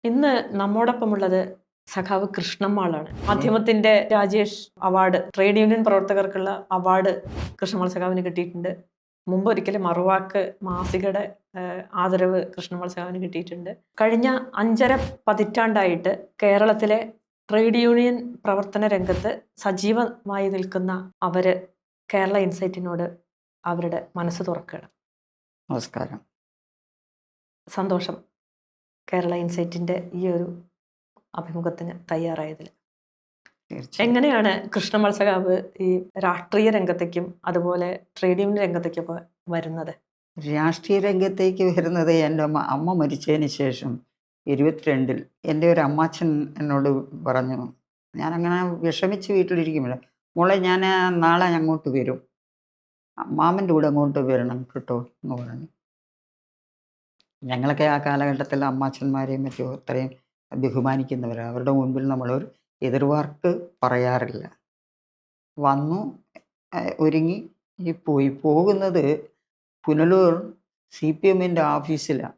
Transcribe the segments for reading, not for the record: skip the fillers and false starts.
ഇന്ന് നമ്മോടൊപ്പമുള്ളത് സഖാവ് കൃഷ്ണമ്മാളാണ്. മാധ്യമത്തിന്റെ രാജേഷ് അവാർഡ്, ട്രേഡ് യൂണിയൻ പ്രവർത്തകർക്കുള്ള അവാർഡ് കൃഷ്ണമ്മാൾ സഖാവിന് കിട്ടിയിട്ടുണ്ട്. മുമ്പൊരിക്കൽ മറുവാക്ക് മാസികയുടെ ആദരവ് കൃഷ്ണമ്മാൾ സഖാവിന് കിട്ടിയിട്ടുണ്ട്. കഴിഞ്ഞ 5.5 പതിറ്റാണ്ടായിട്ട് കേരളത്തിലെ ട്രേഡ് യൂണിയൻ പ്രവർത്തന രംഗത്ത് സജീവമായി നിൽക്കുന്ന അവര് കേരള ഇൻസൈറ്റിനോട് അവരുടെ മനസ്സ് തുറക്കുകയാണ്. നമസ്കാരം. സന്തോഷം കേരള ഇൻസൈറ്റിന്റെ ഈ ഒരു അഭിമുഖത്തിന് തയ്യാറായതിൽ. എങ്ങനെയാണ് കൃഷ്ണമ്മാൾ സഖാവ് ഈ രാഷ്ട്രീയ രംഗത്തേക്കും അതുപോലെ ട്രേഡ് യൂണിയൻ രംഗത്തേക്കൊക്കെ വരുന്നത്? രാഷ്ട്രീയ രംഗത്തേക്ക് വരുന്നത് എൻ്റെ അമ്മ മരിച്ചതിന് ശേഷം 22-ൽ എൻ്റെ ഒരു അമ്മാച്ചൻ എന്നോട് പറഞ്ഞു, ഞാനങ്ങനെ വിഷമിച്ച് വീട്ടിലിരിക്കുമ്പോൾ, മോളെ ഞാൻ നാളെ അങ്ങോട്ട് വരും, മാമൻ്റെ കൂടെ അങ്ങോട്ട് വരണം കേട്ടോ എന്ന് പറഞ്ഞു. ഞങ്ങളൊക്കെ ആ കാലഘട്ടത്തിൽ അമ്മാച്ചന്മാരെയും മറ്റും അത്രയും ബഹുമാനിക്കുന്നവരാണ്. അവരുടെ മുൻപിൽ നമ്മളൊരു എതിർവാർക്ക് പറയാറില്ല. വന്നു, ഒരുങ്ങി പോകുന്നത് പുനലൂർ CPMൻ്റെ ഓഫീസിലാണ്.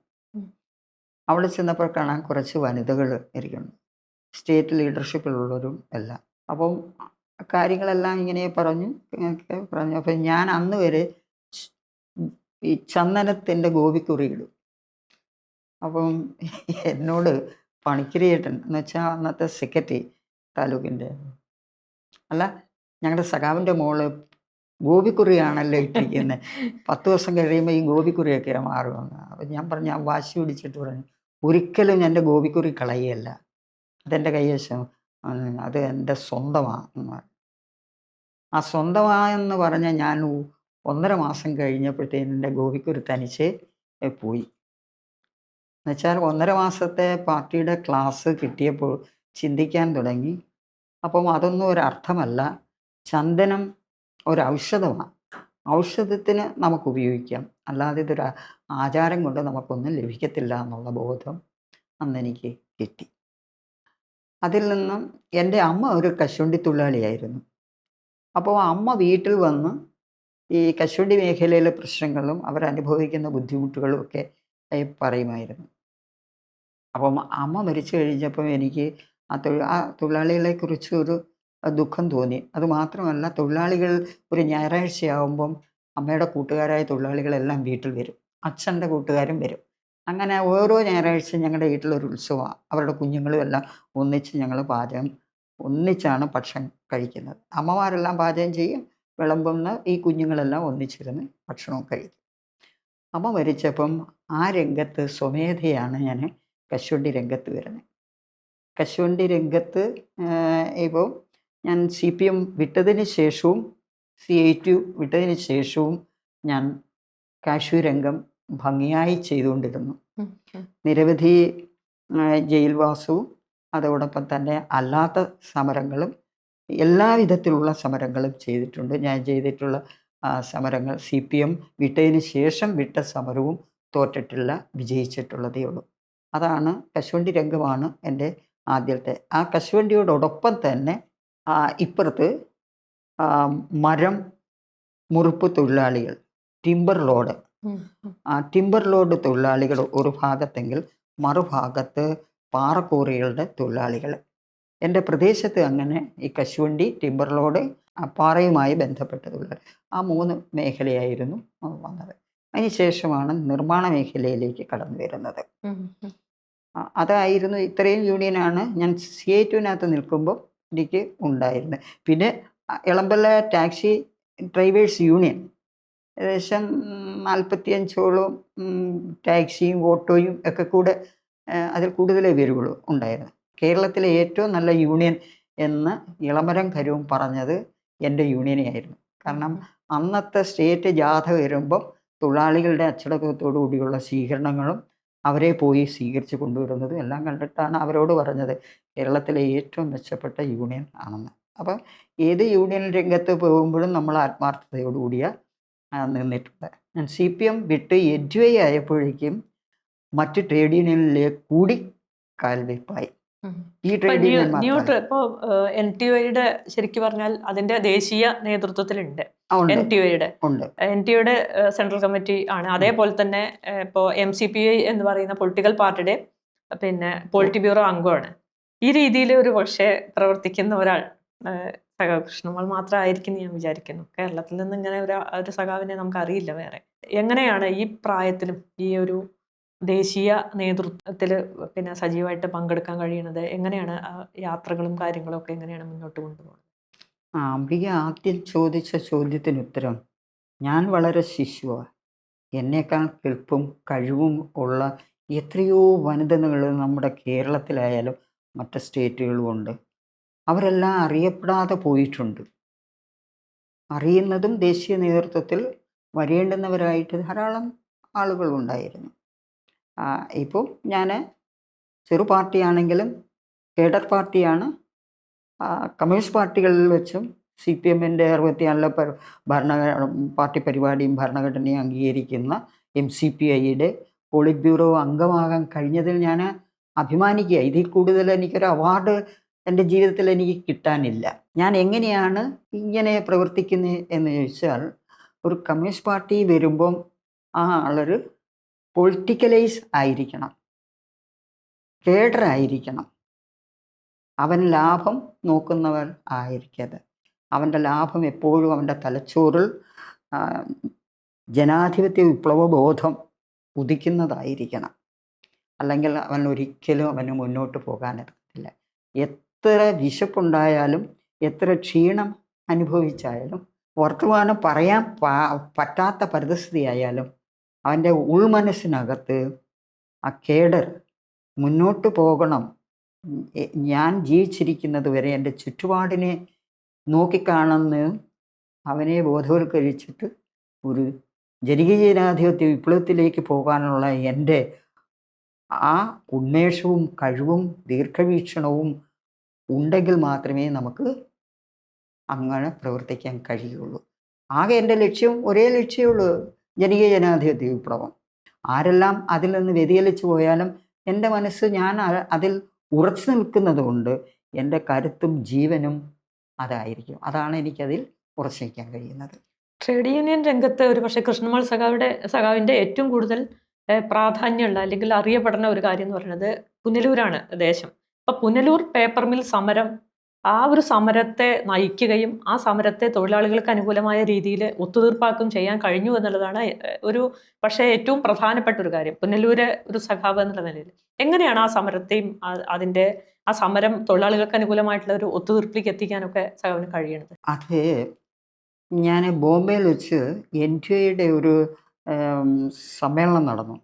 അവിടെ ചെന്നപ്പോൾ കാണാൻ കുറച്ച് വനിതകൾ ഇരിക്കുന്നു, സ്റ്റേറ്റ് ലീഡർഷിപ്പിലുള്ളവരും എല്ലാം. അപ്പം കാര്യങ്ങളെല്ലാം ഇങ്ങനെ പറഞ്ഞു. അപ്പം ഞാൻ അന്ന് വരെ ഈ ചന്ദനത്തിൻ്റെ ഗോപിക്കുറി ഇടും. അപ്പം എന്നോട് പണിക്കരേട്ടൻ എന്ന് വെച്ചാൽ അന്നത്തെ സെക്രട്ടറി താലൂക്കിൻ്റെ, അല്ല ഞങ്ങളുടെ സഖാവിൻ്റെ മോള് ഗോപിക്കുറിയാണല്ലോ ഇട്ടിരിക്കുന്നത്, 10 ദിവസം കഴിയുമ്പോൾ ഈ ഗോപിക്കുറിയൊക്കെ മാറുമെന്ന്. അപ്പം ഞാൻ പറഞ്ഞു, ഞാൻ വാശി പിടിച്ചിട്ട് പറഞ്ഞു, ഒരിക്കലും എൻ്റെ ഗോപിക്കുറി കളയുകയല്ല, അതെൻ്റെ കൈവശം, അത് എൻ്റെ സ്വന്തമാണ്. ആ സ്വന്തമായെന്ന് പറഞ്ഞാൽ ഞാൻ 1.5 മാസം കഴിഞ്ഞപ്പോഴത്തേനും എൻ്റെ ഗോപിക്കുറി തനിച്ച് പോയി. എന്നുവെച്ചാൽ 1.5 മാസത്തെ പാർട്ടിയുടെ ക്ലാസ് കിട്ടിയപ്പോൾ ചിന്തിക്കാൻ തുടങ്ങി. അപ്പം അതൊന്നും ഒരർത്ഥമല്ല, ചന്ദനം ഒരൗഷധമാണ്, ഔഷധത്തിന് നമുക്ക് ഉപയോഗിക്കാം, അല്ലാതെ ഇതൊരു ആചാരം കൊണ്ട് നമുക്കൊന്നും ലഭിക്കത്തില്ല എന്നുള്ള ബോധം അന്നെനിക്ക് കിട്ടി. അതിൽ നിന്നും എൻ്റെ അമ്മ ഒരു കശുവണ്ടി തൊഴിലാളിയായിരുന്നു. അപ്പോൾ അമ്മ വീട്ടിൽ വന്ന് ഈ കശുവണ്ടി മേഖലയിലെ പ്രശ്നങ്ങളും അവരനുഭവിക്കുന്ന ബുദ്ധിമുട്ടുകളും ഒക്കെ പറയുമായിരുന്നു. അപ്പം അമ്മ മരിച്ചു കഴിഞ്ഞപ്പം എനിക്ക് ആ തൊഴിലാളികളെക്കുറിച്ച് ഒരു ദുഃഖം തോന്നി. അതുമാത്രമല്ല, തൊഴിലാളികൾ ഒരു ഞായറാഴ്ചയാകുമ്പം അമ്മയുടെ കൂട്ടുകാരായ തൊഴിലാളികളെല്ലാം വീട്ടിൽ വരും, അച്ഛൻ്റെ കൂട്ടുകാരും വരും. അങ്ങനെ ഓരോ ഞായറാഴ്ച ഞങ്ങളുടെ വീട്ടിലൊരു ഉത്സവമാണ്. അവരുടെ കുഞ്ഞുങ്ങളും എല്ലാം ഒന്നിച്ച് ഞങ്ങൾ ഒന്നിച്ചാണ് ഭക്ഷണം കഴിക്കുന്നത്. അമ്മമാരെല്ലാം പാചകം ചെയ്യും, വിളമ്പുന്ന ഈ കുഞ്ഞുങ്ങളെല്ലാം ഒന്നിച്ചിരുന്ന് ഭക്ഷണവും കഴിക്കും. അമ്മ മരിച്ചപ്പം ആ രംഗത്ത് സ്വമേധയാണ് ഞാൻ കശുവണ്ടി രംഗത്ത് വരുന്നത്. കശുവണ്ടി രംഗത്ത് ഇപ്പോൾ ഞാൻ CPM വിട്ടതിന് ശേഷവും CITU വിട്ടതിന് ശേഷവും ഞാൻ കാഷ്യൂ രംഗം ഭംഗിയായി ചെയ്തുകൊണ്ടിരുന്നു. നിരവധി ജയിൽവാസവും അതോടൊപ്പം തന്നെ അല്ലാത്ത സമരങ്ങളും എല്ലാവിധത്തിലുള്ള സമരങ്ങളും ചെയ്തിട്ടുണ്ട്. ഞാൻ ചെയ്തിട്ടുള്ള സമരങ്ങൾ CPM വിട്ടതിന് ശേഷം വിട്ട സമരവും തോറ്റിട്ടില്ല, വിജയിച്ചിട്ടുള്ളതേ ഉള്ളൂ. അതാണ് കശുവണ്ടി രംഗമാണ് എൻ്റെ ആദ്യത്തെ. ആ കശുവണ്ടിയോടൊപ്പം തന്നെ ഇപ്പുറത്ത് മരം മുറിപ്പ് തൊഴിലാളികൾ, ടിമ്പർ ലോഡ് തൊഴിലാളികൾ ഒരു ഭാഗത്തെങ്കിൽ മറുഭാഗത്ത് പാറക്കോറികളുടെ തൊഴിലാളികൾ. എൻ്റെ പ്രദേശത്ത് അങ്ങനെ ഈ കശുവണ്ടി, ടിമ്പർ ലോഡ്, പാറയുമായി ബന്ധപ്പെട്ട തൊഴിലാളികൾ, ആ 3 മേഖലയായിരുന്നു വന്നത്. അതിനുശേഷമാണ് നിർമ്മാണ മേഖലയിലേക്ക് കടന്നു വരുന്നത്. അതായിരുന്നു, ഇത്രയും യൂണിയനാണ് ഞാൻ CITUവിനകത്ത് നിൽക്കുമ്പോൾ എനിക്ക് ഉണ്ടായിരുന്നത്. പിന്നെ ഇളമ്പല ടാക്സി ഡ്രൈവേഴ്സ് യൂണിയൻ ഏകദേശം 45ഓളം ടാക്സിയും ഓട്ടോയും ഒക്കെ കൂടെ, അതിൽ കൂടുതലേ വരുള്ളൂ ഉണ്ടായിരുന്നു. കേരളത്തിലെ ഏറ്റവും നല്ല യൂണിയൻ എന്ന് ഇളമരം കരവും പറഞ്ഞത് എൻ്റെ യൂണിയനെയായിരുന്നു. കാരണം അന്നത്തെ സ്റ്റേറ്റ് ജാഥ വരുമ്പോൾ തൊഴിലാളികളുടെ അച്ചടക്കത്തോടു കൂടിയുള്ള സ്വീകരണങ്ങളും അവരെ പോയി സ്വീകരിച്ച് കൊണ്ടുവരുന്നതും എല്ലാം കണ്ടിട്ടാണ് അവരോട് പറഞ്ഞത് കേരളത്തിലെ ഏറ്റവും മെച്ചപ്പെട്ട യൂണിയൻ ആണെന്ന്. അപ്പം ഏത് യൂണിയൻ രംഗത്ത് പോകുമ്പോഴും നമ്മൾ ആത്മാർത്ഥതയോടുകൂടിയാണ് നിന്നിട്ടുണ്ട്. ഞാൻ CPM വിട്ട് എഡ്വൈ ആയപ്പോഴേക്കും മറ്റ് ട്രേഡ് യൂണിയനിലേക്ക് കൂടി കാൽവെപ്പായി. ഈ ട്രേഡ് യൂണിയൻ ഇപ്പോൾ NTUയുടെ ശരിക്കും പറഞ്ഞാൽ അതിന്റെ ദേശീയ നേതൃത്വത്തിലുണ്ട്. NTUയുടെ സെൻട്രൽ കമ്മിറ്റി ആണ്. അതേപോലെ തന്നെ ഇപ്പോൾ MCPI എന്ന് പറയുന്ന പൊളിറ്റിക്കൽ പാർട്ടിയുടെ പിന്നെ പോളിറ്റ് ബ്യൂറോ അംഗമാണ്. ഈ രീതിയിൽ ഒരു പക്ഷേ പ്രവർത്തിക്കുന്ന ഒരാൾ സഖാവ് കൃഷ്ണമോൾ മാത്രമായിരിക്കും ഞാൻ വിചാരിക്കുന്നു. കേരളത്തിൽ നിന്ന് ഇങ്ങനെ ഒരു സഖാവിനെ നമുക്കറിയില്ല വേറെ. എങ്ങനെയാണ് ഈ പ്രായത്തിലും ഈ ഒരു ദേശീയ നേതൃത്വത്തിൽ പിന്നെ സജീവമായിട്ട് പങ്കെടുക്കാൻ കഴിയുന്നത്? എങ്ങനെയാണ് യാത്രകളും കാര്യങ്ങളും ഒക്കെ എങ്ങനെയാണ് മുന്നോട്ട് കൊണ്ടുപോകുന്നത്? അംബിക ആദ്യം ചോദിച്ച ചോദ്യത്തിന് ഉത്തരം, ഞാൻ വളരെ ശിശുവാണ്. എന്നേക്കാൾ കെൽപ്പും കഴിവും ഉള്ള എത്രയോ വനിതകൾ നമ്മുടെ കേരളത്തിലായാലും മറ്റ് സ്റ്റേറ്റുകളും ഉണ്ട്. അവരെല്ലാം അറിയപ്പെടാതെ പോയിട്ടുണ്ട്. അറിയുന്നതും ദേശീയ നേതൃത്വത്തിൽ വരേണ്ടുന്നവരായിട്ട് ധാരാളം ആളുകളുണ്ടായിരുന്നു. ഇപ്പോൾ ഞാൻ ചെറു പാർട്ടിയാണെങ്കിലും കേഡർ പാർട്ടിയാണ്. കമ്മ്യൂണിസ്റ്റ് പാർട്ടികളിൽ വെച്ചും CPM-ൻ്റെ 64 പാർട്ടി പരിപാടിയും ഭരണഘടനയും അംഗീകരിക്കുന്ന MCPI-യുടെ പോളിറ്റ് ബ്യൂറോ അംഗമാകാൻ കഴിഞ്ഞതിൽ ഞാൻ അഭിമാനിക്കുക. ഇതിൽ കൂടുതൽ എനിക്കൊരു അവാർഡ് എൻ്റെ ജീവിതത്തിൽ എനിക്ക് കിട്ടാനില്ല. ഞാൻ എങ്ങനെയാണ് ഇങ്ങനെ പ്രവർത്തിക്കുന്നത് എന്ന് ചോദിച്ചാൽ, ഒരു കമ്മ്യൂണിസ്റ്റ് പാർട്ടി വരുമ്പം ആ ആളൊരു പൊളിറ്റിക്കലൈസ് ആയിരിക്കണം, കേഡർ ആയിരിക്കണം. അവൻ ലാഭം നോക്കുന്നവർ ആയിരിക്കരുത്. അവൻ്റെ ലാഭം എപ്പോഴും അവൻ്റെ തലച്ചോറിൽ ജനാധിപത്യ വിപ്ലവ ബോധം ഉദിക്കുന്നതായിരിക്കണം. അല്ലെങ്കിൽ അവന് മുന്നോട്ട് പോകാനൊക്കത്തില്ല. എത്ര വിശപ്പുണ്ടായാലും എത്ര ക്ഷീണം അനുഭവിച്ചായാലും വർത്തമാനം പറയാൻ പറ്റാത്ത പരിതസ്ഥിതിയായാലും അവൻ്റെ ഉൾമനസ്സിനകത്ത് ആ കേഡർ മുന്നോട്ട് പോകണം. ഞാൻ ജീവിച്ചിരിക്കുന്നത് വരെ എൻ്റെ ചുറ്റുപാടിനെ നോക്കിക്കാണുന്നതും അവനെ ബോധവൽക്കരിച്ചിട്ട് ഒരു ജനകീയ വിപ്ലവത്തിലേക്ക് പോകാനുള്ള എൻ്റെ ആ ഉന്മേഷവും കഴിവും ദീർഘവീക്ഷണവും ഉണ്ടെങ്കിൽ മാത്രമേ നമുക്ക് അങ്ങനെ പ്രവർത്തിക്കാൻ കഴിയുള്ളൂ. ആകെ എൻ്റെ ഒരേ ലക്ഷ്യമേ ജനകീയ ജനാധിപത്യ വിപ്ലവം. ആരെല്ലാം അതിൽ നിന്ന് വ്യതിചലിച്ചു പോയാലും എൻ്റെ മനസ്സ് ഞാൻ അതിൽ ഉറച്ചു നിൽക്കുന്നത് കൊണ്ട് എൻ്റെ കരുത്തും ജീവനും അതായിരിക്കും. അതാണ് എനിക്കതിൽ ഉറച്ചു നിൽക്കാൻ കഴിയുന്നത്. ട്രേഡ് യൂണിയൻ രംഗത്ത് ഒരു പക്ഷേ കൃഷ്ണമോൾ സഖാവിൻ്റെ ഏറ്റവും കൂടുതൽ പ്രാധാന്യമുള്ള അല്ലെങ്കിൽ അറിയപ്പെടുന്ന ഒരു കാര്യം എന്ന് പറയുന്നത് പുനലൂരാണ് ദേശം. അപ്പം പുനലൂർ പേപ്പർ മിൽ സമരം, ആ ഒരു സമരത്തെ നയിക്കുകയും ആ സമരത്തെ തൊഴിലാളികൾക്ക് അനുകൂലമായ രീതിയിൽ ഒത്തുതീർപ്പാക്കും ചെയ്യാൻ കഴിഞ്ഞു എന്നുള്ളതാണ് പക്ഷേ ഏറ്റവും പ്രധാനപ്പെട്ട ഒരു കാര്യം. പുനലൂര് ഒരു സഖാവ് എന്നുള്ള നിലയിൽ എങ്ങനെയാണ് ആ സമരത്തെയും അതിൻ്റെ ആ സമരം തൊഴിലാളികൾക്ക് അനുകൂലമായിട്ടുള്ള ഒരു ഒത്തുതീർപ്പിലേക്ക് എത്തിക്കാനൊക്കെ സഖാവിന് കഴിയണത്? അത് ഞാൻ ബോംബെയിൽ വെച്ച് NTUയുടെ ഒരു സമ്മേളനം നടന്നു.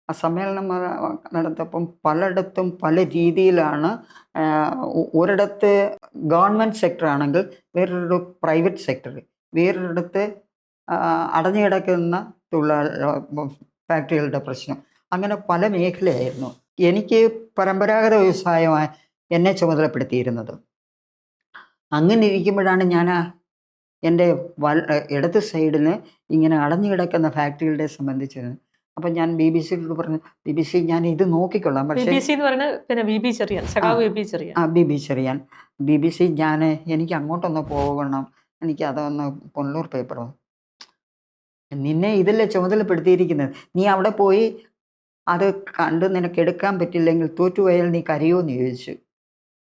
ആ സമ്മേളനം നടത്തപ്പം പലയിടത്തും പല രീതിയിലാണ്. ഒരിടത്ത് ഗവൺമെൻറ് സെക്ടർ ആണെങ്കിൽ വേറൊരു പ്രൈവറ്റ് സെക്ടർ, വേറൊരിടത്ത് അടഞ്ഞു കിടക്കുന്ന ഫാക്ടറികളുടെ പ്രശ്നം, അങ്ങനെ പല മേഖലയായിരുന്നു. എനിക്ക് പരമ്പരാഗത വ്യവസായമായി എന്നെ ചുമതലപ്പെടുത്തിയിരുന്നത്. അങ്ങനെ ഇരിക്കുമ്പോഴാണ് ഞാൻ എൻ്റെ ഇടത് സൈഡിന് ഇങ്ങനെ അടഞ്ഞു കിടക്കുന്ന ഫാക്ടറികളെ സംബന്ധിച്ച് അപ്പം ഞാൻ BBC-യോട് പറഞ്ഞു, BBC ഞാൻ ഇത് നോക്കിക്കൊള്ളാം. പക്ഷേ BBC ചെറിയാൻ BBC എനിക്ക് അങ്ങോട്ടൊന്ന് പോകണം, എനിക്ക് അതൊന്ന് പുനലൂർ പേപ്പറോ, നിന്നെ ഇതിലെ ചുമതലപ്പെടുത്തിയിരിക്കുന്നത്, നീ അവിടെ പോയി അത് കണ്ട് നിനക്ക് എടുക്കാൻ പറ്റില്ലെങ്കിൽ തോറ്റുപോയാൽ നീ കരയുമോ എന്ന് ചോദിച്ചു.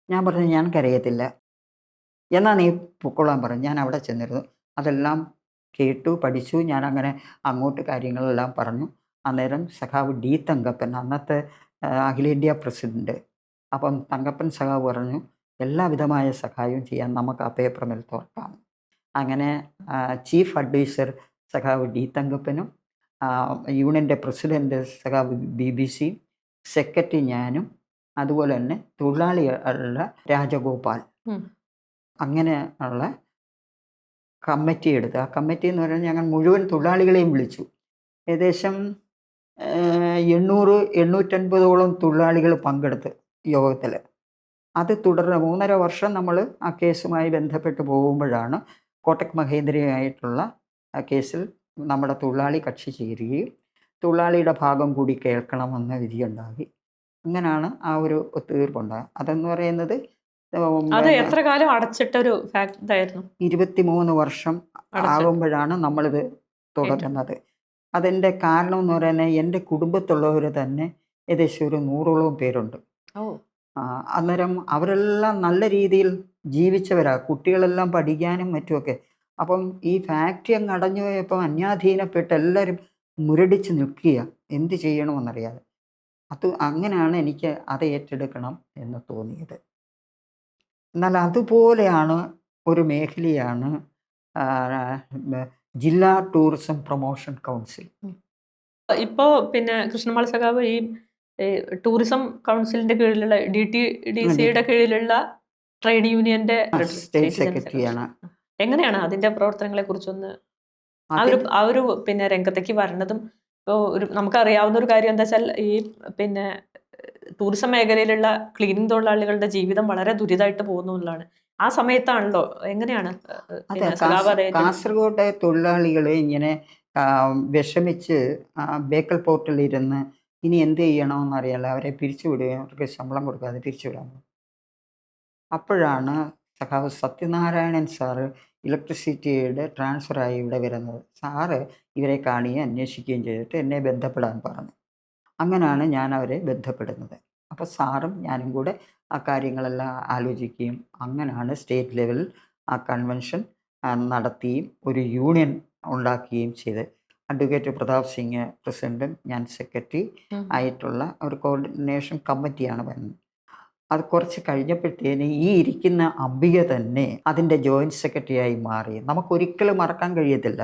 ഞാൻ പറഞ്ഞു ഞാൻ കരയത്തില്ല, എന്നാൽ നീ പൊക്കോളാൻ പറഞ്ഞു. ഞാൻ അവിടെ ചെന്നിരുന്നു, അതെല്ലാം കേട്ടു പഠിച്ചു. ഞാൻ അങ്ങനെ അങ്ങോട്ട് കാര്യങ്ങളെല്ലാം പറഞ്ഞു. അന്നേരം സഖാവ് D. തങ്കപ്പൻ, അന്നത്തെ അഖിലേന്ത്യാ പ്രസിഡന്റ്, അപ്പം തങ്കപ്പൻ സഖാവ് പറഞ്ഞു എല്ലാവിധമായ സഹായവും ചെയ്യാൻ നമുക്ക് ആ പേപ്പർ മിൽ തുറക്കാം. അങ്ങനെ ചീഫ് അഡ്വൈസർ സഖാവ് D. തങ്കപ്പനും യൂണിയൻ്റെ പ്രസിഡന്റ് സഖാവ് BBC, സെക്രട്ടറി ഞാനും, അതുപോലെ തന്നെ തൊഴിലാളികളുടെ രാജഗോപാൽ, അങ്ങനെ ഉള്ള കമ്മിറ്റി എടുത്ത്, ആ കമ്മിറ്റി എന്ന് പറഞ്ഞാൽ ഞങ്ങൾ മുഴുവൻ തൊഴിലാളികളെയും വിളിച്ചു. ഏകദേശം 800-850ഓളം തൊഴിലാളികൾ പങ്കെടുത്ത് യോഗത്തിൽ. അത് തുടർന്ന് 3.5 വർഷം നമ്മൾ ആ കേസുമായി ബന്ധപ്പെട്ട് പോകുമ്പോഴാണ് കോട്ടക് മഹേന്ദ്രയുമായിട്ടുള്ള ആ കേസിൽ നമ്മുടെ തൊഴിലാളി കക്ഷി ചേരുകയും തൊഴിലാളിയുടെ ഭാഗം കൂടി കേൾക്കണമെന്ന വിധിയുണ്ടായി. അങ്ങനെയാണ് ആ ഒരു ഒത്തുതീർപ്പുണ്ടായത്. അതെന്ന് പറയുന്നത് എത്ര കാലം അടച്ചിട്ടൊരു ഇതായിരുന്നു? 23 വർഷം ആകുമ്പോഴാണ് നമ്മളിത് തുടങ്ങുന്നത്. അതിൻ്റെ കാരണം എന്ന് പറയുന്നത് എൻ്റെ കുടുംബത്തുള്ളവർ തന്നെ ഏകദേശം ഒരു 100ഓളം പേരുണ്ട്. ഓ. അന്നേരം അവരെല്ലാം നല്ല രീതിയിൽ ജീവിച്ചവരാ. കുട്ടികളെല്ലാം പഠിക്കാനും മറ്റുമൊക്കെ. അപ്പം ഈ ഫാക്ടറി അങ്ങ് അടഞ്ഞു പോയപ്പോൾ അന്യാധീനപ്പെട്ട് എല്ലാവരും മുരടിച്ച് നിൽക്കുക. എന്ത് ചെയ്യണമെന്നറിയാതെ. അങ്ങനെയാണ് എനിക്ക് അത് ഏറ്റെടുക്കണം എന്ന് തോന്നിയത്. എന്നാൽ അതുപോലെയാണ് ഒരു മേഖലയാണ് ആ, മ- ജില്ലാ ടൂറിസം പ്രൊമോഷൻ കൗൺസിൽ. ഇപ്പോ പിന്നെ കൃഷ്ണമാൾ സഖാവ് ഈ ടൂറിസം കൗൺസിലിന്റെ കീഴിലുള്ള DTDCയുടെ കീഴിലുള്ള ട്രേഡ് യൂണിയന്റെ സ്റ്റേറ്റ് സെക്രട്ടറിയാണ്. എങ്ങനെയാണ് അതിന്റെ പ്രവർത്തനങ്ങളെ കുറിച്ചൊന്ന് അതിൽ ആ ഒരു പിന്നെ രംഗത്തേക്ക് വരണതും ഇപ്പോൾ നമുക്കറിയാവുന്ന ഒരു കാര്യം എന്താ വെച്ചാൽ ഈ പിന്നെ ടൂറിസം മേഖലയിലുള്ള ക്ലീനിങ് തൊഴിലാളികളുടെ ജീവിതം വളരെ ദുരിതമായിട്ട് പോകുന്നു എന്നുള്ളതാണ്. ആ സമയത്താണല്ലോ എങ്ങനെയാണ് അതെ, പിന്നെ സഖാവ് അത് ഏറ്റെടുത്തത്? കാസർഗോട്ടെ തൊഴിലാളികൾ ഇങ്ങനെ വിഷമിച്ച് ബേക്കൽ പോർട്ടിലിരുന്ന് ഇനി എന്ത് ചെയ്യണമെന്ന് അറിയാലോ, അവരെ പിരിച്ചുവിടുകയും അവർക്ക് ശമ്പളം കൊടുക്കാതെ പിരിച്ചുവിടാൻ. അപ്പോഴാണ് സഖാവ് സത്യനാരായണൻ സാറ് ഇലക്ട്രിസിറ്റിയുടെ ട്രാൻസ്ഫറായി ഇവിടെ വരുന്നത്. സാറ് ഇവരെ കാണുകയും അന്വേഷിക്കുകയും ചെയ്തിട്ട് എന്നെ ബന്ധപ്പെടാൻ പറഞ്ഞു. അങ്ങനെയാണ് ഞാൻ അവരെ ബന്ധപ്പെടുന്നത്. അപ്പോൾ സാറും ഞാനും കൂടെ ആ കാര്യങ്ങളെല്ലാം ആലോചിക്കുകയും അങ്ങനെയാണ് സ്റ്റേറ്റ് ലെവലിൽ ആ കൺവെൻഷൻ നടത്തുകയും ഒരു യൂണിയൻ ഉണ്ടാക്കുകയും ചെയ്ത്. അഡ്വക്കേറ്റ് പ്രതാപ് സിംഗ് പ്രസിഡൻറ്റും ഞാൻ സെക്രട്ടറി ആയിട്ടുള്ള ഒരു കോർഡിനേഷൻ കമ്മിറ്റിയാണ് വരുന്നത്. അത് കുറച്ച് കഴിഞ്ഞപ്പോഴത്തേന് ഈ ഇരിക്കുന്ന അംബിക തന്നെ അതിൻ്റെ ജോയിൻറ്റ് സെക്രട്ടറിയായി മാറി. നമുക്കൊരിക്കലും മറക്കാൻ കഴിയത്തില്ല.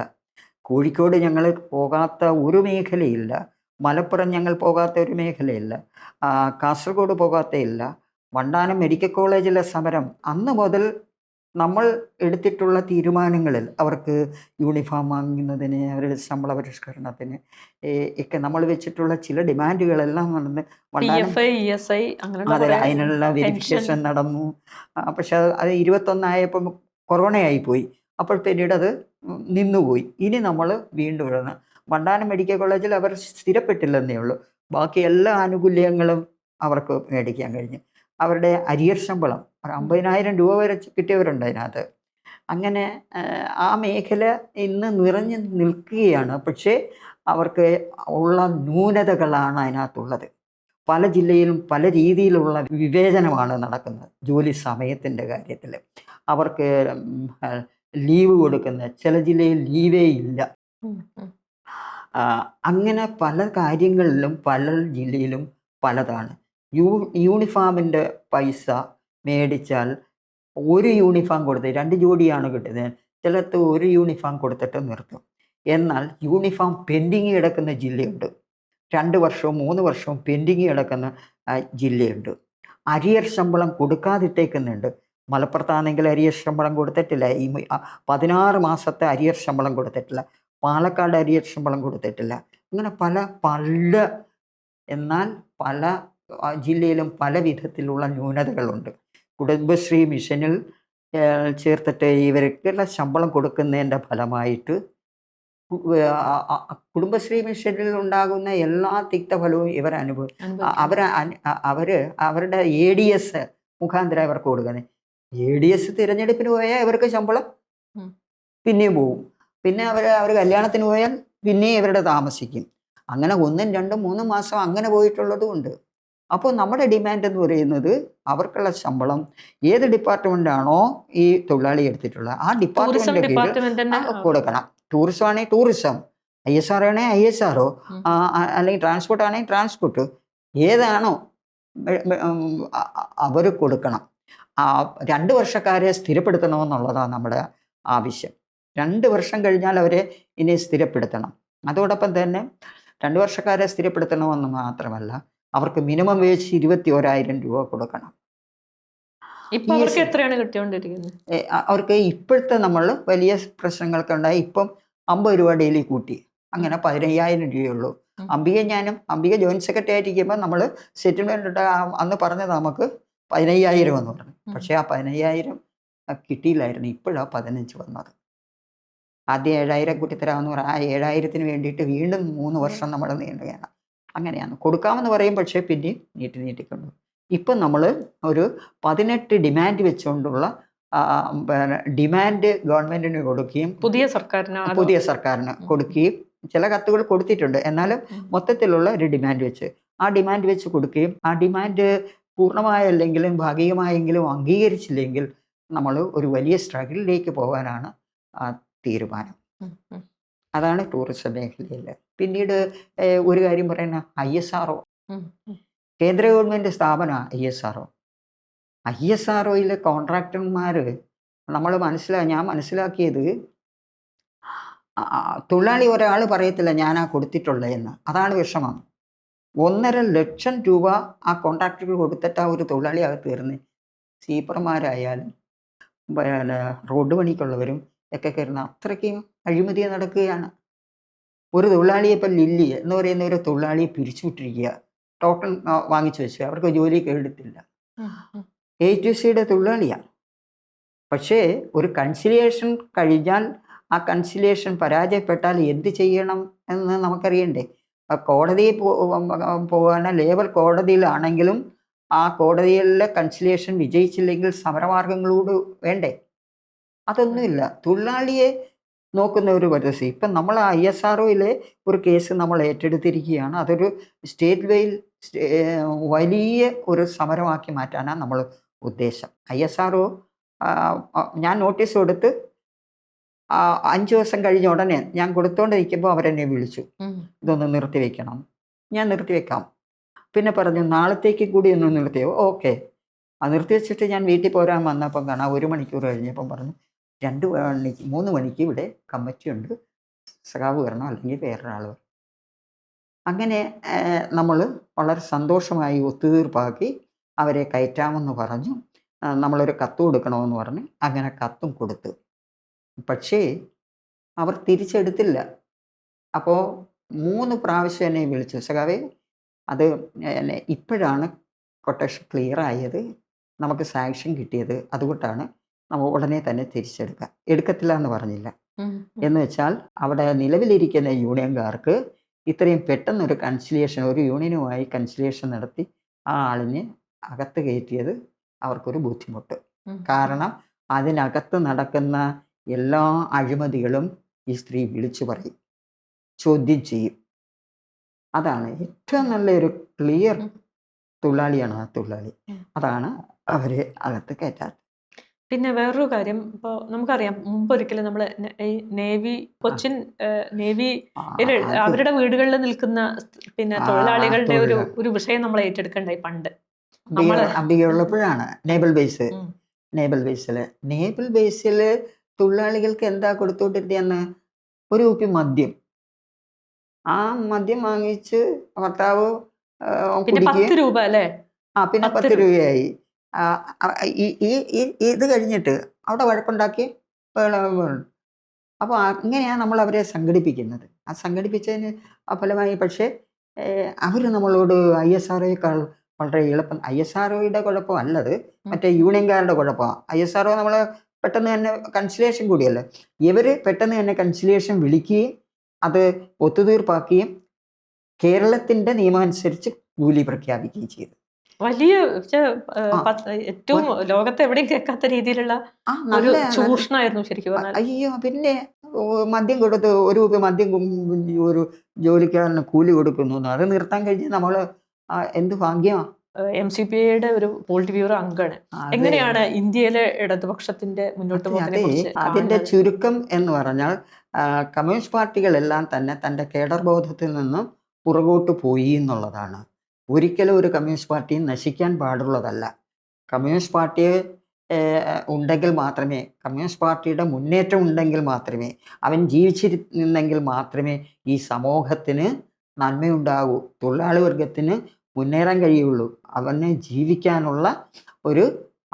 കോഴിക്കോട് ഞങ്ങൾ പോകാത്ത ഒരു മേഖലയില്ല, മലപ്പുറം ഞങ്ങൾ പോകാത്ത ഒരു മേഖലയില്ല, കാസർഗോഡ് പോകാത്തയില്ല. വണ്ടാനം മെഡിക്കൽ കോളേജിലെ സമരം അന്ന് മുതൽ നമ്മൾ എടുത്തിട്ടുള്ള തീരുമാനങ്ങളിൽ അവർക്ക് യൂണിഫോം വാങ്ങുന്നതിന്, അവരുടെ ശമ്പള പരിഷ്കരണത്തിന് ഒക്കെ നമ്മൾ വെച്ചിട്ടുള്ള ചില ഡിമാൻഡുകളെല്ലാം നടന്ന് വണ്ടാനം PFI, ESI അങ്ങനെയുള്ള അതെ, കുറേ അതിനുള്ള പെൻഷൻ. വെരിഫിക്കേഷൻ നടന്നു. പക്ഷെ അത് 21 കൊറോണയായി പോയി. അപ്പോൾ പിന്നീട് അത് നിന്നുപോയി. ഇനി നമ്മൾ വീണ്ടും ഇടണം. വണ്ടാനം മെഡിക്കൽ കോളേജിൽ അവർ സ്ഥിരപ്പെട്ടില്ലെന്നേ ഉള്ളൂ. ബാക്കി എല്ലാ ആനുകൂല്യങ്ങളും അവർക്ക് മേടിക്കാൻ കഴിഞ്ഞു. അവരുടെ അരിയർ ശമ്പളം 50,000 രൂപ വരെ കിട്ടിയവരുണ്ട് അതിനകത്ത്. അങ്ങനെ ആ മേഖല ഇന്ന് നിറഞ്ഞു നിൽക്കുകയാണ്. പക്ഷേ അവർക്ക് ഉള്ള ന്യൂനതകളാണ് അതിനകത്തുള്ളത്. പല ജില്ലയിലും പല രീതിയിലുള്ള വിവേചനമാണ് നടക്കുന്നത്. ജോലി സമയത്തിൻ്റെ കാര്യത്തിൽ അവർക്ക് ലീവ് കൊടുക്കുന്നത്, ചില ജില്ലയിൽ ലീവേ ഇല്ല. അങ്ങനെ പല കാര്യങ്ങളിലും പല ജില്ലയിലും പലതാണ്. യൂണിഫോമിൻ്റെ പൈസ മേടിച്ചാൽ ഒരു യൂണിഫോം കൊടുത്ത് 2 ജോഡിയാണ് കിട്ടുന്നത്. ചിലർക്ക് ഒരു യൂണിഫോം കൊടുത്തിട്ട് നിർത്തും. എന്നാൽ യൂണിഫോം പെൻഡിങ് കിടക്കുന്ന ജില്ലയുണ്ട്. 2 വർഷവും 3 വർഷവും പെൻഡിങ് കിടക്കുന്ന ജില്ലയുണ്ട്. അരിയർ ശമ്പളം കൊടുക്കാതിട്ടേക്കുന്നുണ്ട്. മലപ്പുറത്താണെങ്കിൽ അരിയർ ശമ്പളം കൊടുത്തിട്ടില്ല. ഈ 16 മാസത്തെ അരിയർ ശമ്പളം കൊടുത്തിട്ടില്ല. പാലക്കാട് അരിയർ ശമ്പളം കൊടുത്തിട്ടില്ല. ഇങ്ങനെ പല എന്നാൽ പല ജില്ലയിലും പല വിധത്തിലുള്ള ന്യൂനതകളുണ്ട്. കുടുംബശ്രീ മിഷനിൽ ചേർത്തിട്ട് ഇവർക്കുള്ള ശമ്പളം കൊടുക്കുന്നതിൻ്റെ ഫലമായിട്ട് കുടുംബശ്രീ മിഷനിൽ ഉണ്ടാകുന്ന എല്ലാ തിക്തഫലവും ഇവർ അവരുടെ ADS മുഖാന്തരം അവർക്ക് കൊടുക്കുന്നത്. ADS തിരഞ്ഞെടുപ്പിന് പോയാൽ ഇവർക്ക് ശമ്പളം പിന്നെയും പോവും. പിന്നെ അവർ കല്യാണത്തിന് പോയാൽ പിന്നെയും ഇവരുടെ താമസിക്കും. അങ്ങനെ 1, 2, 3 മാസം അങ്ങനെ പോയിട്ടുള്ളതും ഉണ്ട്. അപ്പോൾ നമ്മുടെ ഡിമാൻഡ് എന്ന് പറയുന്നത് അവർക്കുള്ള ശമ്പളം ഏത് ഡിപ്പാർട്ട്മെൻ്റാണോ ഈ തൊഴിലാളി എടുത്തിട്ടുള്ളത് ആ ഡിപ്പാർട്ട്മെൻറ്റിൻ്റെ കൊടുക്കണം. ടൂറിസം ആണെങ്കിൽ ടൂറിസം, ISR ആണെങ്കിൽ ISR, അല്ലെങ്കിൽ ട്രാൻസ്പോർട്ട് ആണെങ്കിൽ ട്രാൻസ്പോർട്ട്, ഏതാണോ അവർ കൊടുക്കണം. 2 വർഷക്കാരെ സ്ഥിരപ്പെടുത്തണമെന്നുള്ളതാണ് നമ്മുടെ ആവശ്യം. 2 വർഷം കഴിഞ്ഞാൽ അവരെ ഇനി സ്ഥിരപ്പെടുത്തണം. അതോടൊപ്പം തന്നെ 2 വർഷക്കാരെ സ്ഥിരപ്പെടുത്തണമെന്ന് മാത്രമല്ല, അവർക്ക് മിനിമം വേജ് 21,000 രൂപ കൊടുക്കണം. എത്രയാണ് കിട്ടിക്കൊണ്ടിരിക്കുന്നത്? അവർക്ക് ഇപ്പോഴത്തെ നമ്മൾ വലിയ പ്രശ്നങ്ങളൊക്കെ ഉണ്ടായി. ഇപ്പം 50 രൂപ ഡെയിലി കൂട്ടി. അങ്ങനെ 15,000 രൂപയുള്ളൂ. അംബിക ജോയിന്റ് സെക്രട്ടറി ആയിട്ടിരിക്കുമ്പോൾ നമ്മൾ സെറ്റിൽമെന്റ് അന്ന് പറഞ്ഞത് നമുക്ക് 15,000 എന്ന് പറഞ്ഞു. പക്ഷേ ആ 15,000 കിട്ടിയില്ലായിരുന്നു. ഇപ്പോഴാണ് 15 വന്നത്. ആദ്യം 7,000 കൂട്ടിത്തരാമെന്ന് പറഞ്ഞാൽ ആ 7,000-ന് വേണ്ടിയിട്ട് വീണ്ടും 3 വർഷം നമ്മൾ നീണ്ടുകയാണ്. അങ്ങനെയാണ് കൊടുക്കാമെന്ന് പറയും, പക്ഷേ പിന്നെ നീട്ടിക്കൊണ്ടു. ഇപ്പം നമ്മൾ ഒരു 18 ഡിമാൻഡ് വെച്ചുകൊണ്ടുള്ള ഡിമാൻഡ് ഗവൺമെൻറ്റിന് കൊടുക്കുകയും പുതിയ സർക്കാരിന് കൊടുക്കുകയും ചില കത്തുകൾ കൊടുത്തിട്ടുണ്ട്. എന്നാലും മൊത്തത്തിലുള്ള ഒരു ഡിമാൻഡ് വെച്ച് ആ ഡിമാൻഡ് വെച്ച് കൊടുക്കുകയും ആ ഡിമാൻഡ് പൂർണ്ണമായല്ലെങ്കിലും ഭാഗികമായെങ്കിലും അംഗീകരിച്ചില്ലെങ്കിൽ നമ്മൾ ഒരു വലിയ സ്ട്രഗിളിലേക്ക് പോകാനാണ് തീരുമാനം. അതാണ് ടൂറിസം മേഖലയിൽ. പിന്നീട് ഒരു കാര്യം പറയുന്ന ISRO, കേന്ദ്ര ഗവൺമെൻറ് സ്ഥാപന ISRO. ISROയിലെ കോൺട്രാക്ടർമാർ ഞാൻ മനസ്സിലാക്കിയത്, തൊഴിലാളി ഒരാൾ പറയത്തില്ല ഞാനാ കൊടുത്തിട്ടുള്ളതെന്ന്. അതാണ് വിഷമം. 1.5 ലക്ഷം രൂപ ആ കോൺട്രാക്ടർക്ക് കൊടുത്തിട്ട് ആ ഒരു തൊഴിലാളി അകത്ത് കയറുന്നത്. സ്വീപ്പർമാരായാലും പിന്നെ റോഡ് പണിക്കുള്ളവരും ഒക്കെ കയറുന്ന അത്രയ്ക്കും അഴിമതി നടക്കുകയാണ്. ഒരു തൊഴിലാളിയെ ഇപ്പം ലില്ലി എന്ന് പറയുന്ന ഒരു തൊഴിലാളിയെ പിരിച്ചുവിട്ടിരിക്കുക. ടോക്കൺ വാങ്ങിച്ചു വെച്ച് അവർക്ക് ജോലി എടുത്തില്ല. ATCയുടെ തൊഴിലാളിയാണ്. പക്ഷേ ഒരു കൺസിലിയേഷൻ കഴിഞ്ഞാൽ ആ കൺസിലിയേഷൻ പരാജയപ്പെട്ടാൽ എന്ത് ചെയ്യണം എന്ന് നമുക്കറിയണ്ടേ. കോടതിയിൽ പോകാൻ ലേബർ കോടതിയിലാണെങ്കിലും ആ കോടതിയിലെ കൺസിലിയേഷൻ വിജയിച്ചില്ലെങ്കിൽ സമരമാർഗങ്ങളോട് വേണ്ടേ? അതൊന്നുമില്ല. തൊഴിലാളിയെ നോക്കുന്ന ഒരു പദ്ധതി. ഇപ്പം നമ്മൾ ISROയിലെ ഒരു കേസ് നമ്മൾ ഏറ്റെടുത്തിരിക്കുകയാണ്. അതൊരു സ്റ്റേറ്റ് വൈൽ വലിയ ഒരു സമരമാക്കി മാറ്റാനാണ് നമ്മൾ ഉദ്ദേശം. ISRO ഞാൻ നോട്ടീസ് കൊടുത്ത് 5 ദിവസം കഴിഞ്ഞ ഉടനെ ഞാൻ കൊടുത്തോണ്ടിരിക്കുമ്പോൾ അവരെന്നെ വിളിച്ചു, ഇതൊന്ന് നിർത്തിവെക്കണം. ഞാൻ നിർത്തിവെക്കാം. പിന്നെ പറഞ്ഞു നാളത്തേക്ക് കൂടി ഒന്ന് നിർത്തിയോ. ഓക്കെ. നിർത്തിവെച്ചിട്ട് ഞാൻ വീട്ടിൽ പോരാൻ വന്നപ്പം കാണാം 1 മണിക്കൂർ കഴിഞ്ഞപ്പം പറഞ്ഞു 2 മണിക്ക് 3 മണിക്ക് ഇവിടെ കമ്മിറ്റി ഉണ്ട്, സഖാവ് വരണം അല്ലെങ്കിൽ വേറൊരാൾ വരണം. അങ്ങനെ നമ്മൾ വളരെ സന്തോഷമായി ഒത്തുതീർപ്പാക്കി അവരെ കയറ്റാമെന്ന് പറഞ്ഞു. നമ്മളൊരു കത്ത് കൊടുക്കണമെന്ന് പറഞ്ഞ് അങ്ങനെ കത്തും കൊടുത്തു. പക്ഷേ അവർ തിരിച്ചെടുത്തില്ല. അപ്പോൾ 3 പ്രാവശ്യം എന്നെ വിളിച്ചു, സഖാവേ അത് ഇപ്പോഴാണ് കൊട്ടേഷൻ ക്ലിയർ ആയത്, നമുക്ക് സാങ്ഷൻ കിട്ടിയത്, അതുകൊണ്ടാണ് നമ്മൾ ഉടനെ തന്നെ എടുക്കത്തില്ല എന്ന് പറഞ്ഞില്ല. എന്ന് വെച്ചാൽ അവിടെ നിലവിലിരിക്കുന്ന യൂണിയൻകാർക്ക് ഇത്രയും പെട്ടെന്നൊരു കൺസിലിയേഷൻ, ഒരു യൂണിയനുമായി കൺസിലിയേഷൻ നടത്തി ആ ആളിനെ അകത്ത് കയറ്റിയത് അവർക്കൊരു ബുദ്ധിമുട്ട്. കാരണം അതിനകത്ത് നടക്കുന്ന എല്ലാ അഴിമതികളും ഈ സ്ത്രീ വിളിച്ചു പറയും, ചോദ്യം ചെയ്യും. അതാണ് ഏറ്റവും നല്ലൊരു ക്ലിയർ തൊഴിലാളിയാണ് ആ തൊഴിലാളി. അതാണ് അവരെ അകത്ത് കയറ്റാത്തത്. പിന്നെ വേറൊരു കാര്യം, ഇപ്പോൾ നമുക്കറിയാം മുമ്പൊരിക്കലും നമ്മൾ ഈ നേവി, കൊച്ചിൻ നേവി അവരുടെ വീടുകളിൽ നിൽക്കുന്ന പിന്നെ തൊഴിലാളികളുടെ ഒരു വിഷയം നമ്മൾ ഏറ്റെടുക്കണ്ടായി പണ്ട്. അംബികയുള്ളപ്പോഴാണ് നേവൽ ബേസിൽ തൊഴിലാളികൾക്ക് എന്താ കൊടുത്തോണ്ടിരുന്ന ഒരു കുപ്പി മദ്യം. ആ മദ്യം വാങ്ങിച്ച് ഭർത്താവ് പിന്നെ 10 രൂപ അല്ലേ? പിന്നെ 10 രൂപയായി. ഇത് കഴിഞ്ഞിട്ട് അവിടെ വഴക്കുണ്ടാക്കി. അപ്പോൾ അങ്ങനെയാണ് നമ്മൾ അവരെ സംഘടിപ്പിക്കുന്നത്. ആ സംഘടിപ്പിച്ചതിന് ഫലമായി പക്ഷേ അവർ നമ്മളോട് ISROയേക്കാൾ വളരെ എളുപ്പം. ISROയുടെ കുഴപ്പമല്ലത്, മറ്റേ യൂണിയൻകാരുടെ കുഴപ്പമാണ്. ISRO നമ്മൾ പെട്ടെന്ന് തന്നെ കൺസിലേഷൻ കൂടിയല്ലോ. ഇവർ പെട്ടെന്ന് തന്നെ കൺസിലേഷൻ വിളിക്കുകയും അത് ഒത്തുതീർപ്പാക്കുകയും കേരളത്തിൻ്റെ നിയമം അനുസരിച്ച് കൂലി പ്രഖ്യാപിക്കുകയും ചെയ്തു. വലിയ ഏറ്റവും ലോകത്ത് എവിടെയും കേൾക്കാത്ത രീതിയിലുള്ള ചൂഷണമായിരുന്നു ശരിക്കും പറഞ്ഞാൽ. അയ്യോ, പിന്നെ മദ്യം കൊടുത്ത് ഒരു മദ്യം ഒരു ജോലിക്കാരന് കൂലി കൊടുക്കുന്നു. അത് നിർത്താൻ കഴിഞ്ഞ് നമ്മൾ എന്ത് ഭാഗ്യമാണ്. MCPയുടെ ഒരു പോളിറ്റ് ബ്യൂറോ അംഗമാണ്. എങ്ങനെയാണ് ഇന്ത്യയിലെ ഇടതുപക്ഷത്തിന്റെ മുന്നോട്ട് പോകുന്നതിനെ കുറിച്ച്? അതിന്റെ ചുരുക്കം എന്ന് പറഞ്ഞാൽ കമ്മ്യൂണിസ്റ്റ് പാർട്ടികളെല്ലാം തന്നെ തൻ്റെ കേഡർ ബോധത്തിൽ നിന്നും പുറകോട്ട് പോയി എന്നുള്ളതാണ്. ഒരിക്കലും ഒരു കമ്മ്യൂണിസ്റ്റ് പാർട്ടിയും നശിക്കാൻ പാടുള്ളതല്ല. കമ്മ്യൂണിസ്റ്റ് പാർട്ടി ഉണ്ടെങ്കിൽ മാത്രമേ, കമ്മ്യൂണിസ്റ്റ് പാർട്ടിയുടെ മുന്നേറ്റം ഉണ്ടെങ്കിൽ മാത്രമേ, അവൻ ജീവിച്ചിരുന്നെങ്കിൽ മാത്രമേ ഈ സമൂഹത്തിന് നന്മയുണ്ടാകൂ, തൊഴിലാളി വർഗത്തിന് മുന്നേറാൻ കഴിയുള്ളൂ, അവന് ജീവിക്കാനുള്ള ഒരു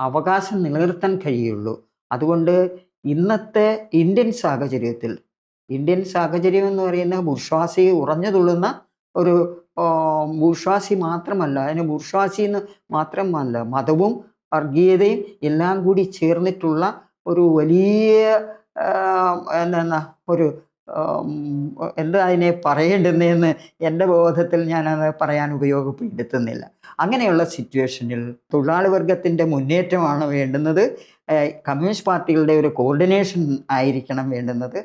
അവകാശം നിലനിർത്താൻ കഴിയുള്ളൂ. അതുകൊണ്ട് ഇന്നത്തെ ഇന്ത്യൻ സാഹചര്യം എന്ന് പറയുന്ന ബുർഷ്വാസി ഉറഞ്ഞു തുള്ളുന്ന ഒരു ബുർഷ്വാസി മാത്രമല്ല, അതിന് ബുർഷ്വാസി എന്ന് മാത്രമല്ല, മതവും വർഗീയതയും എല്ലാം കൂടി ചേർന്നിട്ടുള്ള ഒരു വലിയ എന്താ അതിനെ പറയേണ്ടുന്നതെന്ന് എൻ്റെ ബോധത്തിൽ ഞാനത് പറയാൻ ഉപയോഗപ്പെടുത്തുന്നില്ല. അങ്ങനെയുള്ള സിറ്റുവേഷനിൽ തൊഴിലാളി വർഗത്തിൻ്റെ മുന്നേറ്റമാണ് വേണ്ടുന്നത്. കമ്മ്യൂണിസ്റ്റ് പാർട്ടികളുടെ ഒരു കോർഡിനേഷൻ ആയിരിക്കണം വേണ്ടുന്നത്.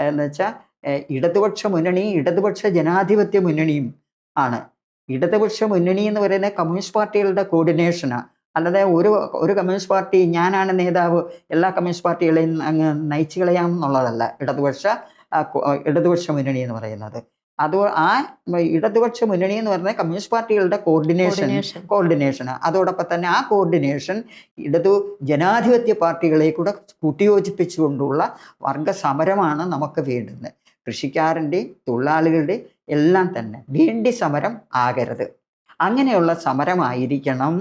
എന്ന് വെച്ചാൽ ഇടതുപക്ഷ മുന്നണിയും ഇടതുപക്ഷ ജനാധിപത്യ മുന്നണിയും ആണ് ഇടതുപക്ഷ മുന്നണി എന്ന് പറയുന്നത് കമ്മ്യൂണിസ്റ്റ് പാർട്ടികളുടെ കോർഡിനേഷനാണ്. അല്ലാതെ ഒരു കമ്മ്യൂണിസ്റ്റ് പാർട്ടി ഞാനാണ് നേതാവ് എല്ലാ കമ്മ്യൂണിസ്റ്റ് പാർട്ടികളെയും അങ്ങ് നയിച്ചു കളയാം എന്നുള്ളതല്ല ഇടതുപക്ഷ മുന്നണി എന്ന് പറയുന്നത്. അത് ആ ഇടതുപക്ഷ മുന്നണി എന്ന് പറയുന്നത് കമ്മ്യൂണിസ്റ്റ് പാർട്ടികളുടെ കോർഡിനേഷനാണ്. അതോടൊപ്പം തന്നെ ആ കോർഡിനേഷൻ ജനാധിപത്യ പാർട്ടികളെ കൂടെ കൂട്ടിയോജിപ്പിച്ചുകൊണ്ടുള്ള വർഗ സമരമാണ് നമുക്ക് വേണ്ടുന്നത്. കൃഷിക്കാരൻ്റെയും തൊഴിലാളികളുടെയും എല്ലാം തന്നെ വേണ്ടി സമരം ആകരുത്. അങ്ങനെയുള്ള സമരമായിരിക്കണം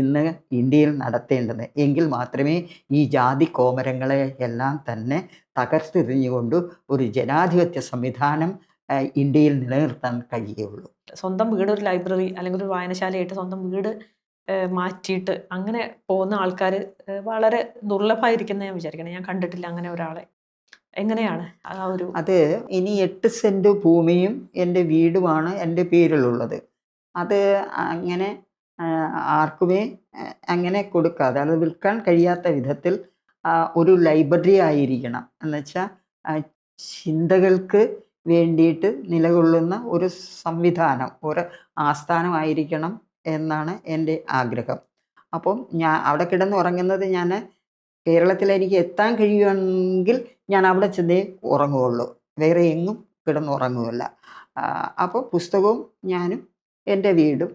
ഇന്ന് ഇന്ത്യയിൽ നടത്തേണ്ടത്. എങ്കിൽ മാത്രമേ ഈ ജാതി കോമരങ്ങളെ എല്ലാം തന്നെ തകർത്തെറിഞ്ഞുകൊണ്ട് ഒരു ജനാധിപത്യ സംവിധാനം ഇന്ത്യയിൽ നിലനിർത്താൻ കഴിയുകയുള്ളൂ. സ്വന്തം വീട് ഒരു ലൈബ്രറി അല്ലെങ്കിൽ ഒരു വായനശാലയായിട്ട് സ്വന്തം വീട് മാറ്റിയിട്ട് അങ്ങനെ പോകുന്ന ആൾക്കാർ വളരെ ദുർലഭമായിരിക്കുന്ന ഞാൻ വിചാരിക്കണം. ഞാൻ കണ്ടിട്ടില്ല അങ്ങനെ ഒരാളെ. എങ്ങനെയാണ് ആ ഒരു അത് ഇനി 8 സെന്റ് ഭൂമിയും എൻ്റെ വീടുമാണ് എൻ്റെ പേരിലുള്ളത്. അത് അങ്ങനെ ആർക്കുമേ അങ്ങനെ കൊടുക്കാതെ, അത് വിൽക്കാൻ കഴിയാത്ത വിധത്തിൽ ഒരു ലൈബ്രറി ആയിരിക്കണം. എന്നുവെച്ചാൽ ചിന്തകൾക്ക് വേണ്ടിയിട്ട് നിലകൊള്ളുന്ന ഒരു സംവിധാനം, ഒരു ആസ്ഥാനമായിരിക്കണം എന്നാണ് എൻ്റെ ആഗ്രഹം. അപ്പം ഞാൻ അവിടെ കിടന്നുറങ്ങുന്നത്, ഞാൻ കേരളത്തിൽ എനിക്ക് എത്താൻ കഴിയുമെങ്കിൽ ഞാൻ അവിടെ ചെന്നേ ഉറങ്ങുകയുള്ളൂ, വേറെ എങ്ങും കിടന്നുറങ്ങുകയില്ല. അപ്പോൾ പുസ്തകവും ഞാനും എൻ്റെ വീടും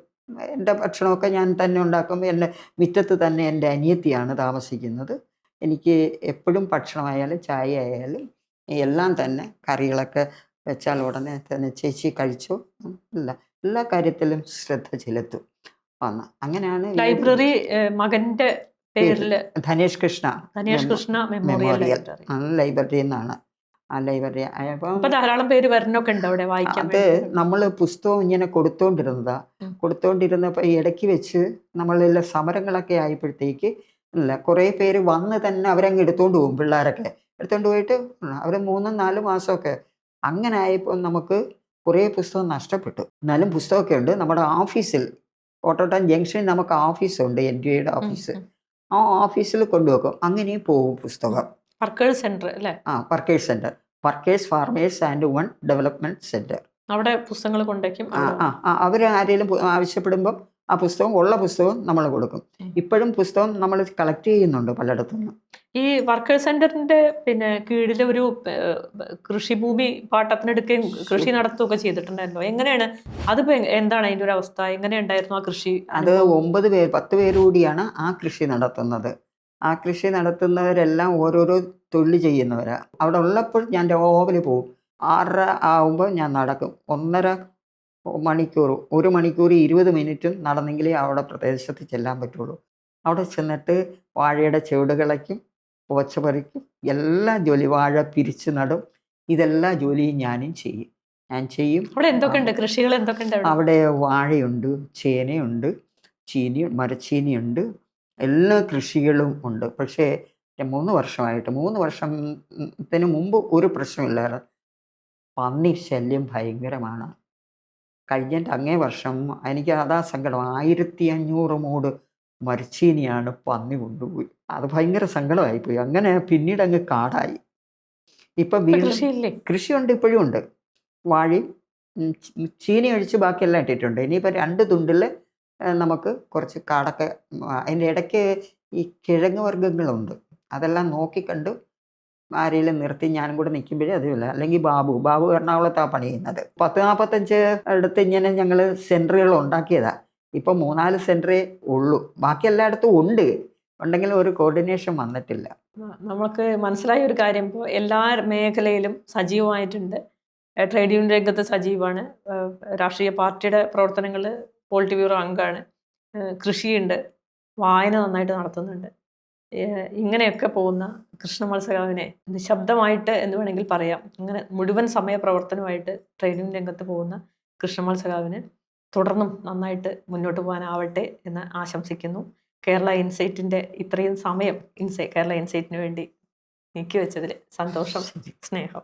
എൻ്റെ ഭക്ഷണമൊക്കെ ഞാൻ തന്നെ ഉണ്ടാക്കും. എൻ്റെ മുറ്റത്ത് തന്നെ എൻ്റെ അനിയത്തിയാണ് താമസിക്കുന്നത്. എനിക്ക് എപ്പോഴും ഭക്ഷണമായാലും ചായ ആയാലും എല്ലാം തന്നെ കറികളൊക്കെ വെച്ചാൽ ഉടനെ തന്നെ ചേച്ചി കഴിച്ചോ, എല്ലാ കാര്യത്തിലും ശ്രദ്ധ ചെലുത്തും. അങ്ങനെയാണ് ലൈബ്രറി മകന്റെ പേരിൽ ധനേഷ് കൃഷ്ണ മെമ്മോറിയൽ ലൈബ്രറി എന്നാണ് ആ ലൈബ്രറി. അപ്പം ധാരാളം പേര് വരണൊക്കെ ഉണ്ട് അവിടെ വായിക്കാൻ. അത് നമ്മൾ പുസ്തകം ഇങ്ങനെ കൊടുത്തോണ്ടിരുന്നപ്പോൾ ഇടയ്ക്ക് വെച്ച് നമ്മളെല്ലാം സമരങ്ങളൊക്കെ ആയപ്പോഴത്തേക്ക് കുറേ പേര് വന്ന് തന്നെ അവരങ്ങ് എടുത്തോണ്ട് പോകും. പിള്ളേരൊക്കെ എടുത്തോണ്ട് പോയിട്ട് അവർ 3-4 മാസമൊക്കെ അങ്ങനെ ആയപ്പോൾ നമുക്ക് കുറേ പുസ്തകം നഷ്ടപ്പെട്ടു. എന്നാലും പുസ്തകമൊക്കെ ഉണ്ട്. നമ്മുടെ ഓഫീസിൽ കോട്ടോട്ടം ജംഗ്ഷനിൽ നമുക്ക് ഓഫീസുണ്ട്, NTA ഓഫീസ്. ആ ഓഫീസിൽ കൊണ്ടുവെക്കും. അങ്ങനെയും പോകും പുസ്തകം. വർക്കേഴ്സ് സെന്റർ അല്ലേ? Workers centre, workers farmers and woman development centre. അവിടെ പുസ്തകങ്ങൾ കൊണ്ടേക്കും. അവർ ആരെങ്കിലും ആവശ്യപ്പെടുമ്പം ആ ഉള്ള പുസ്തകം നമ്മൾ കൊടുക്കും. ഇപ്പോഴും പുസ്തകം നമ്മൾ കളക്ട് ചെയ്യുന്നുണ്ട് പലയിടത്തുനിന്നും. ഈ വർക്കേഴ്സ് സെന്ററിന്റെ കീഴിൽ ഒരു കൃഷിഭൂമി പാട്ടത്തിനെടുക്കുകയും കൃഷി നടത്തുകയൊക്കെ ചെയ്തിട്ടുണ്ടായിരുന്നോ? എങ്ങനെയാണ് അതിപ്പോ, എന്താണ് അതിന്റെ ഒരു അവസ്ഥ? എങ്ങനെ ഉണ്ടായിരുന്നു ആ കൃഷി? അത് 10 പേര് കൂടിയാണ് ആ കൃഷി നടത്തുന്നത്. ആ കൃഷി നടത്തുന്നവരെല്ലാം ഓരോരോ തൊഴിൽ ചെയ്യുന്നവരാണ്. അവിടെ ഉള്ളപ്പോൾ ഞാൻ രാവിലെ പോകും. 6:30 ആകുമ്പോൾ ഞാൻ നടക്കും. 1.5 മണിക്കൂർ, 1 മണിക്കൂർ 20 മിനിറ്റും നടന്നെങ്കിലേ അവിടെ പ്രദേശത്ത് ചെല്ലാൻ പറ്റുള്ളൂ. അവിടെ ചെന്നിട്ട് വാഴയുടെ ചുവടുകളയ്ക്കും, പോച്ച പറിക്കും, എല്ലാ ജോലി, വാഴ പിരിച്ച് നടും, ഇതെല്ലാ ജോലിയും ഞാൻ ചെയ്യും. അവിടെ എന്തൊക്കെയുണ്ട് കൃഷികൾ? എന്തൊക്കെയുണ്ട് അവിടെ? വാഴയുണ്ട്, ചേനയുണ്ട്, മരച്ചീനിയുണ്ട്, എല്ലാ കൃഷികളും ഉണ്ട്. പക്ഷേ 3 വർഷത്തിന് മുമ്പ് ഒരു പ്രശ്നമില്ലായിരുന്നു. പന്നി ശല്യം ഭയങ്കരമാണ്. കഴിഞ്ഞിട്ട് അങ്ങേ വർഷം എനിക്ക് അതാ സങ്കടം, 1500 മൂട് മരച്ചീനിയാണ് പന്നി കൊണ്ടുപോയി. അത് ഭയങ്കര സങ്കടമായിപ്പോയി. അങ്ങനെ പിന്നീട് അങ്ങ് കാടായി. ഇപ്പം കൃഷിയുണ്ട്, ഇപ്പോഴും ഉണ്ട്. വാഴയും ചീനി ഒഴിച്ച് ബാക്കിയെല്ലാം ഇട്ടിട്ടുണ്ട്. ഇനിയിപ്പോൾ 2 തുണ്ടിൽ നമുക്ക് കുറച്ച് കാടൊക്കെ, അതിൻ്റെ ഇടയ്ക്ക് ഈ കിഴങ്ങ് വർഗ്ഗങ്ങളുണ്ട്. അതെല്ലാം നോക്കിക്കണ്ട് ആരെങ്കിലും നിർത്തി ഞാനും കൂടെ നിൽക്കുമ്പോഴേ അതുമില്ല. അല്ലെങ്കിൽ ബാബു എറണാകുളത്താണ് പണി ചെയ്യുന്നത്. 10-45 അടുത്ത് ഇങ്ങനെ ഞങ്ങൾ സെൻറ്ററുകൾ ഉണ്ടാക്കിയതാണ്. ഇപ്പം 3-4 സെൻറ്ററേ ഉള്ളൂ. ബാക്കി എല്ലായിടത്തും ഉണ്ടെങ്കിലും ഒരു കോർഡിനേഷൻ വന്നിട്ടില്ല. നമുക്ക് മനസ്സിലായ ഒരു കാര്യം, ഇപ്പോൾ എല്ലാ മേഖലയിലും സജീവമായിട്ടുണ്ട്. ട്രേഡ് യൂണിയൻ രംഗത്ത് സജീവമാണ്. രാഷ്ട്രീയ പാർട്ടിയുടെ പ്രവർത്തനങ്ങൾ, പോളിറ്റ് ബ്യൂറോ അംഗമാണ്, കൃഷിയുണ്ട്, വായന നന്നായിട്ട് നടത്തുന്നുണ്ട്. ഇങ്ങനെയൊക്കെ പോകുന്ന കൃഷ്ണമൽ സഖാവിനെ നിശബ്ദമായിട്ട് എന്ന് വേണമെങ്കിൽ പറയാം, ഇങ്ങനെ മുഴുവൻ സമയ പ്രവർത്തനമായിട്ട് ട്രേഡ് യൂണിയൻ രംഗത്ത് പോകുന്ന കൃഷ്ണമൽ സഖാവിന് തുടർന്നും നന്നായിട്ട് മുന്നോട്ട് പോകാനാവട്ടെ എന്ന് ആശംസിക്കുന്നു. കേരള ഇൻസൈറ്റിൻ്റെ ഇത്രയും സമയം കേരള ഇൻസൈറ്റിന് വേണ്ടി നീക്കി വെച്ചതിൽ സന്തോഷം, സ്നേഹം.